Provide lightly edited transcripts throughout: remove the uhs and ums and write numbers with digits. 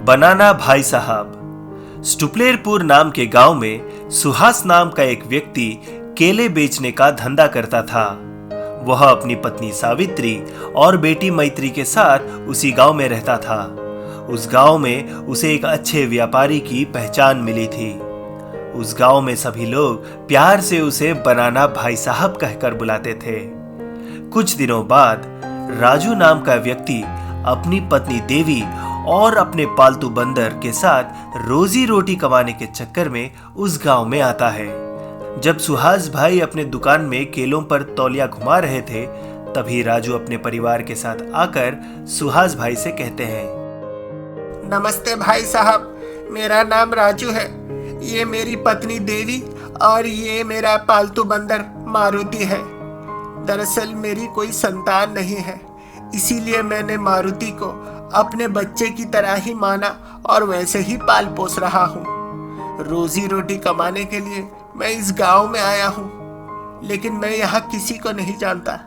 बनाना भाई साहब। स्टुपलेरपुर नाम के गांव में सुहास नाम का एक व्यक्ति केले बेचने का धंधा करता था। वह अपनी पत्नी सावित्री और बेटी मैत्री के साथ उसी गांव में रहता था। उस गांव में उसे एक अच्छे व्यापारी की पहचान मिली थी। उस गांव में सभी लोग प्यार से उसे बनाना भाई साहब कहकर बुलाते थे। कुछ दिनों बाद राजू नाम का व्यक्ति अपनी पत्नी देवी और अपने पालतू बंदर के साथ रोजी रोटी कमाने के चक्कर में उस गांव में आता है। जब सुहास भाई अपने दुकान में केलों पर तौलिया घुमा रहे थे, तभी राजू अपने परिवार के साथ आकर सुहास भाई से कहते हैं, नमस्ते भाई साहब, मेरा नाम राजू है। ये मेरी पत्नी देवी और ये मेरा पालतू बंदर मारुति है। दरअसल मेरी कोई संतान नहीं है, इसीलिए मैंने मारुति को अपने बच्चे की तरह ही माना और वैसे ही पाल पोस रहा हूँ। रोजी रोटी कमाने के लिए मैं इस गांव में आया हूँ, लेकिन मैं यहाँ किसी को नहीं जानता।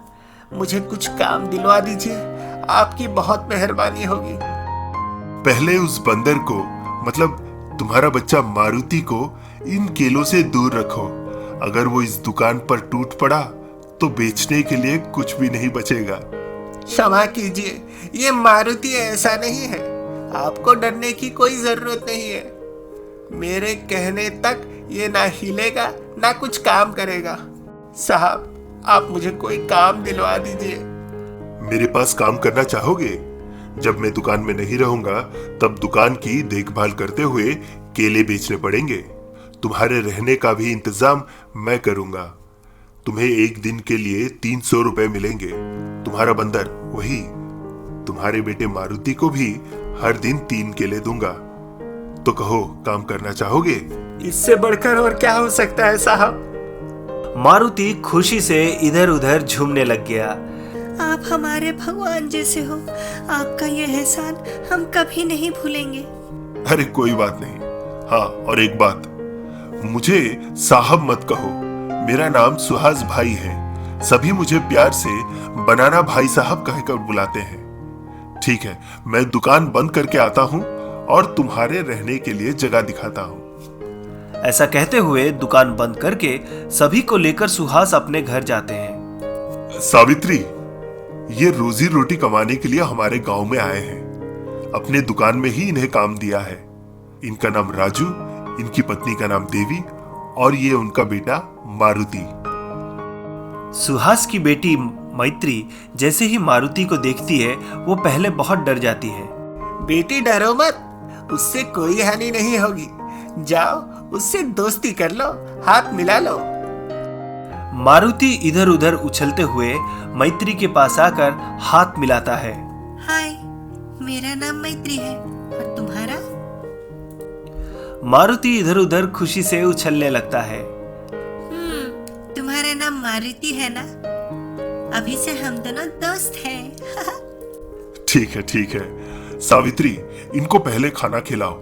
मुझे कुछ काम दिलवा दीजिए, आपकी बहुत मेहरबानी होगी। पहले उस बंदर को, मतलब तुम्हारा बच्चा मारुति को, इन केलों से दूर रखो। अगर वो इस दुकान पर टूट पड़ा तो बेचने के लिए कुछ भी नहीं बचेगा। क्षमा कीजिए, ये मारुति ऐसा नहीं है। आपको डरने की कोई जरूरत नहीं है। मेरे कहने तक ये ना हिलेगा ना कुछ काम करेगा। साहब, आप मुझे कोई काम दिलवा दीजिए। मेरे पास काम करना चाहोगे? जब मैं दुकान में नहीं रहूंगा तब दुकान की देखभाल करते हुए केले बेचने पड़ेंगे। तुम्हारे रहने का भी इंतजाम मैं करूंगा। तुम्हें एक दिन के लिए 300 रुपए मिलेंगे। तुम्हारा बंदर, वही तुम्हारे बेटे मारुति को भी हर दिन 3 केले दूंगा। तो कहो, काम करना चाहोगे? इससे बढ़कर और क्या हो सकता है साहब? मारुति खुशी से इधर उधर झूमने लग गया। आप हमारे भगवान जैसे हो। आपका यह एहसान हम कभी नहीं भूलेंगे। अरे कोई बात नहीं। हाँ, और एक बात, मुझे साहब मत कहो। मेरा नाम सुहास भाई है। सभी मुझे प्यार से बनाना भाई साहब कहकर बुलाते हैं। ठीक है, मैं दुकान बंद करके आता हूँ और तुम्हारे रहने के लिए जगह दिखाता हूँ। ऐसा कहते हुए दुकान बंद करके सभी को लेकर सुहास अपने घर जाते हैं। सावित्री, ये रोजी रोटी कमाने के लिए हमारे गांव में आए हैं। अपने दुकान में ही इन्हें काम दिया है। इनका नाम राजू, इनकी पत्नी का नाम देवी और ये उनका बेटा मारुति। सुहास की बेटी मैत्री जैसे ही मारुति को देखती है, वो पहले बहुत डर जाती है। बेटी डरो मत, उससे कोई हानि नहीं होगी। जाओ, उससे दोस्ती कर लो, हाथ मिला लो। मारुति इधर उधर उछलते हुए मैत्री के पास आकर हाथ मिलाता है। हाय, मेरा नाम मैत्री है और तुम्हारा? मारुति इधर उधर खुशी से उछलने लगता है। तुम्हारा नाम मारुति है ना? अभी से हम दोनों दोस्त हैं। ठीक है। सावित्री, इनको पहले खाना खिलाओ।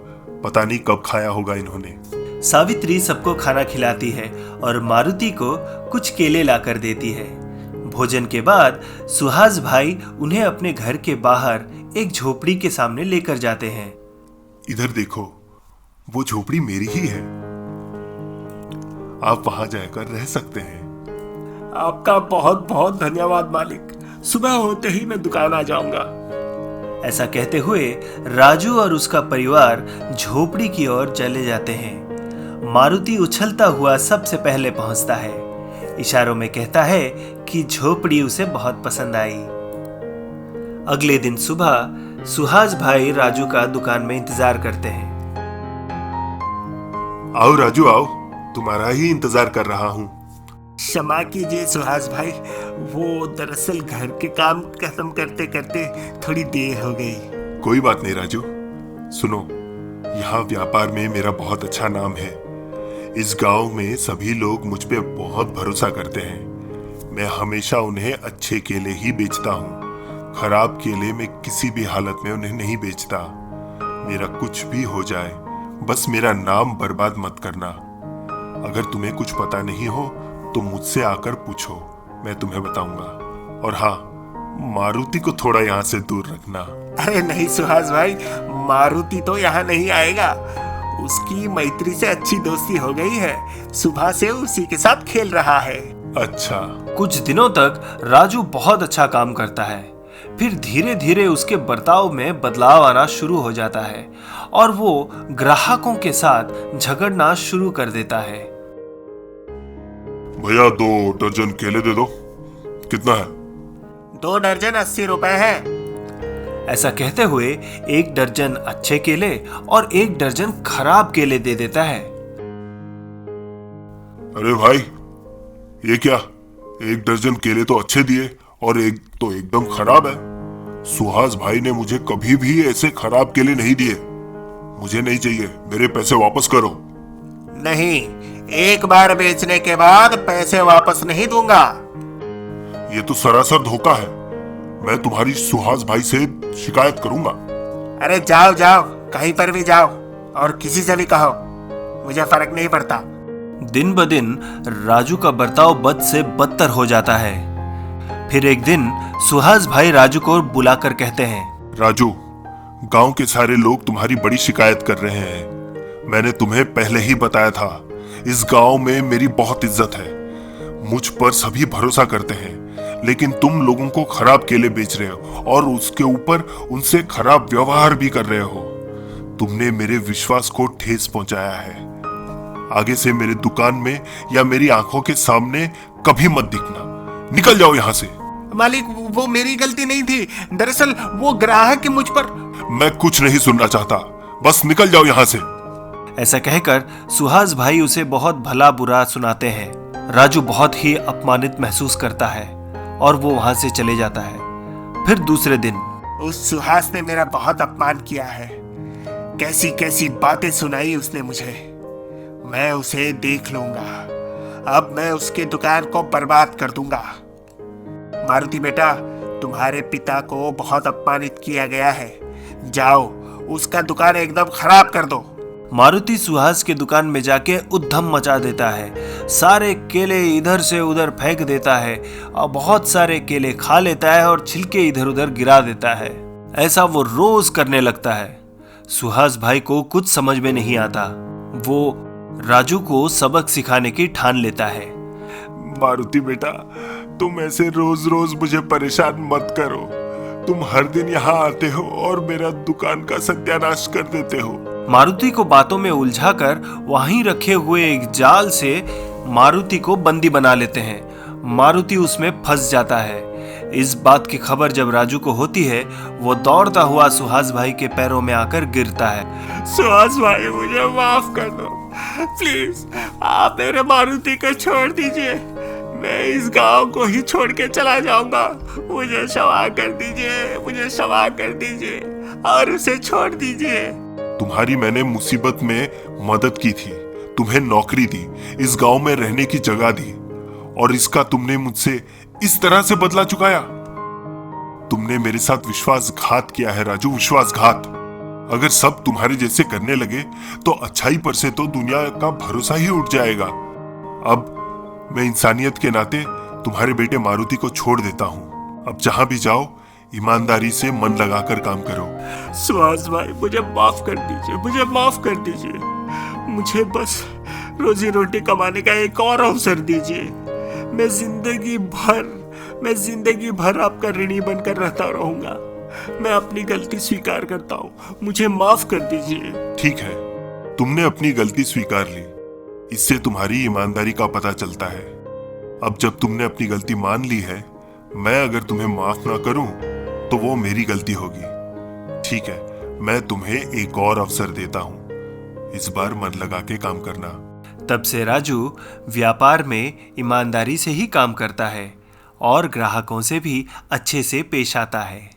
पता नहीं कब खाया होगा इन्होंने। सावित्री सबको खाना खिलाती है और मारुति को कुछ केले लाकर देती है। भोजन के बाद सुहास भाई उन्हें अपने घर के बाहर एक झोपड़ी के सामने लेकर जाते हैं। इधर देखो, वो झोपड़ी मेरी ही है। आप वहां जाकर रह सकते हैं। आपका बहुत बहुत धन्यवाद मालिक। सुबह होते ही मैं दुकान आ जाऊंगा। ऐसा कहते हुए राजू और उसका परिवार झोपड़ी की ओर चले जाते हैं। मारुति उछलता हुआ सबसे पहले पहुंचता है। इशारों में कहता है कि झोपड़ी उसे बहुत पसंद आई। अगले दिन सुबह सुहास भाई राजू का दुकान में इंतजार करते हैं। आओ राजू, आओ, तुम्हारा ही इंतजार कर रहा हूँ। क्षमा कीजिए सुहास भाई, वो दरअसल घर के काम खत्म करते करते थोड़ी देर हो गई। कोई बात नहीं राजू। सुनो, यहाँ व्यापार में मेरा बहुत अच्छा नाम है। इस गांव में सभी लोग मुझ पे बहुत भरोसा करते हैं। मैं हमेशा उन्हें अच्छे केले ही बेचता हूँ। खराब केले में किसी भी हालत में उन्हें नहीं बेचता। मेरा कुछ भी हो जाए, बस मेरा नाम बर्बाद मत करना। अगर तुम्हें कुछ पता नहीं हो तो मुझसे आकर पूछो, मैं तुम्हें बताऊंगा। और हाँ, मारुति को थोड़ा यहाँ से दूर रखना। अरे नहीं सुहास भाई, मारुति तो यहाँ नहीं आएगा। उसकी मैत्री से अच्छी दोस्ती हो गई है, सुबह से उसी के साथ खेल रहा है। अच्छा। कुछ दिनों तक राजू बहुत अच्छा काम करता है। फिर धीरे धीरे उसके बर्ताव में बदलाव आना शुरू हो जाता है और वो ग्राहकों के साथ झगड़ना शुरू कर देता है। भैया 2 दर्जन केले दे दो। कितना है? 2 दर्जन 80 रुपए है। ऐसा कहते हुए 1 दर्जन अच्छे केले और 1 दर्जन खराब केले दे देता है। अरे भाई, ये क्या? 1 दर्जन केले तो अच्छे दिए और 1 तो एकदम खराब है। सुहास भाई ने मुझे कभी भी ऐसे खराब केले नहीं दिए। मुझे नहीं चाहिए, मेरे पैसे वापस करो। नहीं, एक बार बेचने के बाद पैसे वापस नहीं दूंगा। ये तो सरासर धोखा है। मैं तुम्हारी सुहास भाई से शिकायत करूंगा। अरे जाओ जाओ, कहीं पर भी जाओ और किसी से भी कहो, मुझे फर्क नहीं पड़ता। दिन ब दिन राजू का बर्ताव बद से बदतर हो जाता है। फिर एक दिन सुहास भाई राजू को बुलाकर कहते हैं, राजू, गांव के सारे लोग तुम्हारी बड़ी शिकायत कर रहे हैं। मैंने तुम्हें पहले ही बताया था, इस गांव में मेरी बहुत इज्जत है। मुझ पर सभी भरोसा करते हैं, लेकिन तुम लोगों को खराब केले बेच रहे हो और उसके ऊपर उनसे खराब व्यवहार भी कर रहे हो। तुमने मेरे विश्वास को ठेस पहुंचाया है। आगे से मेरे दुकान में या मेरी आंखों के सामने कभी मत दिखना। निकल जाओ यहाँ से। मालिक, वो मेरी गलती नहीं थी। दरअसल वो ग्राहक मुझ पर। मैं कुछ नहीं सुनना चाहता, बस निकल जाओ यहाँ से। ऐसा कहकर सुहास भाई उसे बहुत भला बुरा सुनाते हैं। राजू बहुत ही अपमानित महसूस करता है और वो वहां से चले जाता है। फिर दूसरे दिन उस सुहास ने मेरा बहुत अपमान किया है। कैसी कैसी बातें सुनाई उसने मुझे। मैं उसे देख लूंगा। अब मैं उसके दुकान को बर्बाद कर दूंगा। मारुति बेटा, तुम्हारे पिता को बहुत अपमानित किया गया है। जाओ, उसका दुकान एकदम खराब कर दो। मारुति सुहास के दुकान में जाके उद्यम मचा देता है। सारे केले इधर से उधर फेंक देता है और बहुत सारे केले खा लेता है और छिलके इधर उधर गिरा देता है। ऐसा वो रोज करने लगता है। सुहास भाई को कुछ समझ में नहीं आता। वो राजू को सबक सिखाने की ठान लेता है। मारुति बेटा, तुम ऐसे रोज रोज मुझे परेशान मत करो। तुम हर दिन यहाँ आते हो और मेरा दुकान का सत्यानाश कर देते हो। मारुति को बातों में उलझाकर वहीं रखे हुए एक जाल से मारुति को बंदी बना लेते हैं। मारुति उसमें फंस जाता है। इस बात की खबर जब राजू को होती है, वो दौड़ता हुआ सुहास भाई के पैरों में आकर गिरता है। सुहास भाई, मुझे माफ कर दो प्लीज। आप मेरे मारुति को छोड़ दीजिए। मैं इस गांव को ही छोड़ के चला जाऊंगा। मुझे क्षमा कर दीजिए, मुझे क्षमा कर दीजिए और उसे छोड़ दीजिए। तुम्हारी मैंने मुसीबत में मदद की थी, तुम्हें नौकरी दी, इस गांव में रहने की जगह दी, और इसका तुमने मुझसे इस तरह से बदला चुकाया। तुमने मेरे साथ विश्वासघात किया है राजू, विश्वासघात। अगर सब तुम्हारे जैसे करने लगे तो अच्छाई पर से तो दुनिया का भरोसा ही उठ जाएगा। अब मैं इंसानियत के नाते तुम्हारे बेटे मारुति को छोड़ देता हूँ। अब जहां भी जाओ, ईमानदारी से मन लगाकर काम करो। सुहास भाई, मुझे माफ कर दीजिए, मुझे माफ कर दीजिए। मुझे बस रोजी रोटी कमाने का एक और अवसर दीजिए। मैं जिंदगी भर आपका ऋणी बनकर रहता रहूंगा। मैं अपनी गलती स्वीकार करता हूँ, मुझे माफ कर दीजिए। ठीक है, तुमने अपनी गलती स्वीकार ली। इससे तुम्हारी ईमानदारी का पता चलता है। अब जब तुमने अपनी गलती मान ली है, मैं अगर तुम्हें माफ ना करूं तो वो मेरी गलती होगी। ठीक है, मैं तुम्हें एक और अवसर देता हूं। इस बार मन लगा के काम करना। तब से राजू व्यापार में ईमानदारी से ही काम करता है और ग्राहकों से भी अच्छे से पेश आता है।